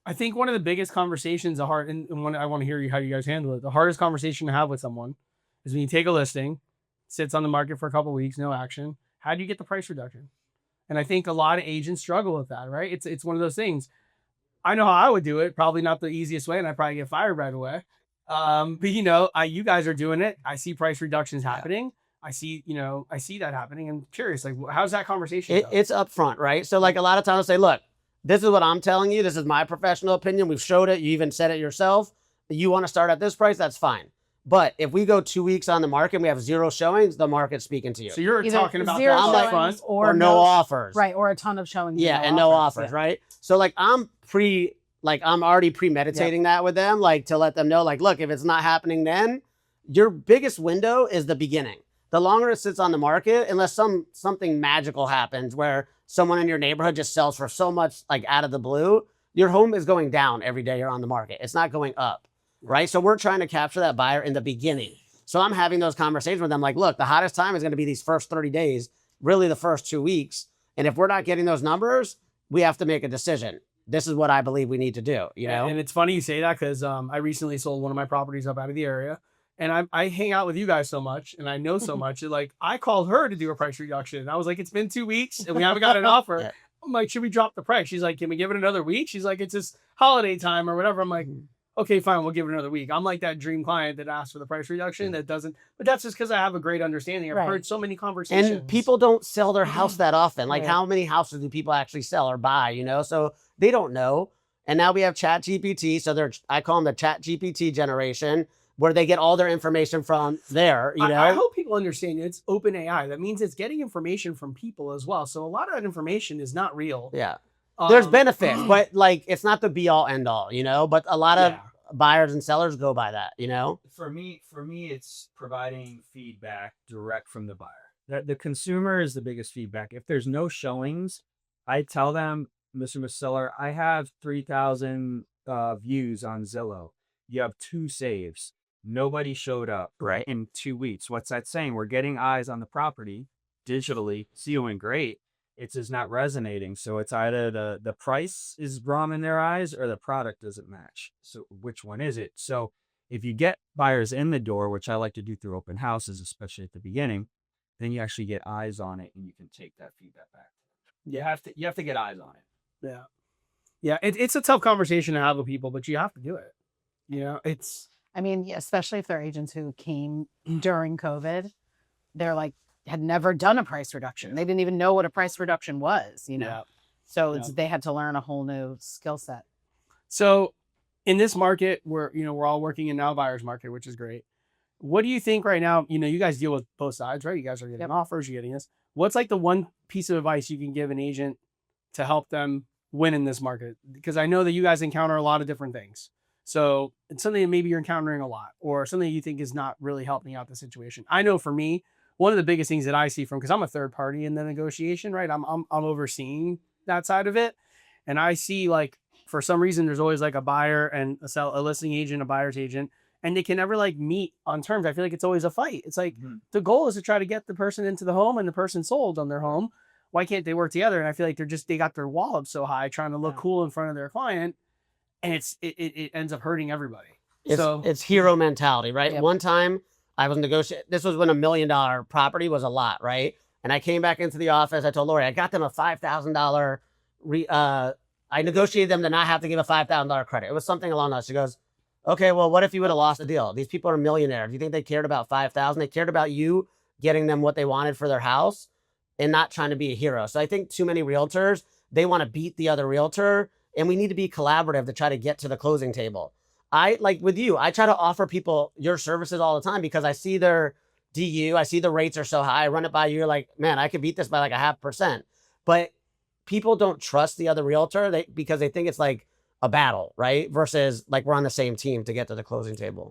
I think one of the biggest conversations, and one I want to hear how you guys handle it. The hardest conversation to have with someone is when you take a listing, sits on the market for a couple of weeks, no action. How do you get the price reduction? And I think a lot of agents struggle with that, right? It's one of those things. I know how I would do it. Probably not the easiest way, and I probably get fired right away. But you guys are doing it. I see price reductions happening. I see that happening. I'm curious, like, how's that conversation go? It's upfront, right? So like a lot of times I say, look, this is what I'm telling you. This is my professional opinion. We've showed it. You even said it yourself. You want to start at this price? That's fine. But if we go 2 weeks on the market and we have 0 showings, the market's speaking to you. So you're Either talking about zero that up showings front. or no offers. Right, or a ton of showings. Yeah, and no offers, right? So like I'm already premeditating that with them, like to let them know, like, look, if it's not happening then, your biggest window is the beginning. The longer it sits on the market, unless something magical happens where someone in your neighborhood just sells for so much, like out of the blue, your home is going down every day you're on the market. It's not going up, right? So we're trying to capture that buyer in the beginning. So I'm having those conversations with them, like, look, the hottest time is going to be these first 30 days, really the first 2 weeks. And if we're not getting those numbers, we have to make a decision. This is what I believe we need to do, you know? And it's funny you say that because I recently sold one of my properties up out of the area. And I hang out with you guys so much and I know so much that, like, I called her to do a price reduction. And I was like, it's been 2 weeks and we haven't got an offer. I'm like, should we drop the price? She's like, can we give it another week? She's like, it's just holiday time or whatever. I'm like, okay, fine, we'll give it another week. I'm like that dream client that asks for the price reduction that doesn't, but that's just because I have a great understanding. I've heard so many conversations. And people don't sell their house that often. Like how many houses do people actually sell or buy, you know? So they don't know. And now we have Chat GPT. So I call them the Chat GPT generation, where they get all their information from there, you know? I hope people understand it's open AI. That means it's getting information from people as well. So a lot of that information is not real. Yeah. There's benefits, but like, it's not the be all end all, you know? But a lot of buyers and sellers go by that, you know? For me, it's providing feedback direct from the buyer. The consumer is the biggest feedback. If there's no showings, I tell them, Mr. Seller, I have 3,000 views on Zillow. You have 2 saves. Nobody showed up in 2 weeks. What's that saying? We're getting eyes on the property digitally. It's doing great. It's just not resonating. So it's either the price is wrong in their eyes or the product doesn't match. So which one is it? So if you get buyers in the door, which I like to do through open houses, especially at the beginning, then you actually get eyes on it and you can take that feedback back. You have to get eyes on it. Yeah. Yeah. It's a tough conversation to have with people, but you have to do it. You know, I mean, especially if they're agents who came during COVID, they're like, had never done a price reduction. They didn't even know what a price reduction was, you know? So they had to learn a whole new skill set. So in this market, we're all working in now buyer's market, which is great. What do you think right now? You know, you guys deal with both sides, right? You guys are getting offers, you're getting this. What's like the one piece of advice you can give an agent to help them win in this market? Because I know that you guys encounter a lot of different things. So it's something that maybe you're encountering a lot or something you think is not really helping out the situation. I know for me, one of the biggest things that I see because I'm a third party in the negotiation, right? I'm overseeing that side of it. And I see, like, for some reason, there's always like a buyer and a listing agent, a buyer's agent, and they can never like meet on terms. I feel like it's always a fight. It's like the goal is to try to get the person into the home and the person sold on their home. Why can't they work together? And I feel like they got their wall up so high trying to look cool in front of their client. And it ends up hurting everybody. It's hero mentality, right? Yep. One time I was negotiating, this was when $1 million property was a lot, right? And I came back into the office. I told Lori, I got them a $5,000, I negotiated them to not have to give a $5,000 credit. It was something along those. She goes, okay, well, what if you would have lost the deal? These people are millionaires. Do you think they cared about $5,000? They cared about you getting them what they wanted for their house and not trying to be a hero. So I think too many realtors, they want to beat the other realtor. And we need to be collaborative to try to get to the closing table. Like with you, I try to offer people your services all the time because I see their DU, I see the rates are so high. I run it by you, you're like, man, I could beat this by like 0.5%. But people don't trust the other realtor because they think it's like a battle, right? Versus like we're on the same team to get to the closing table.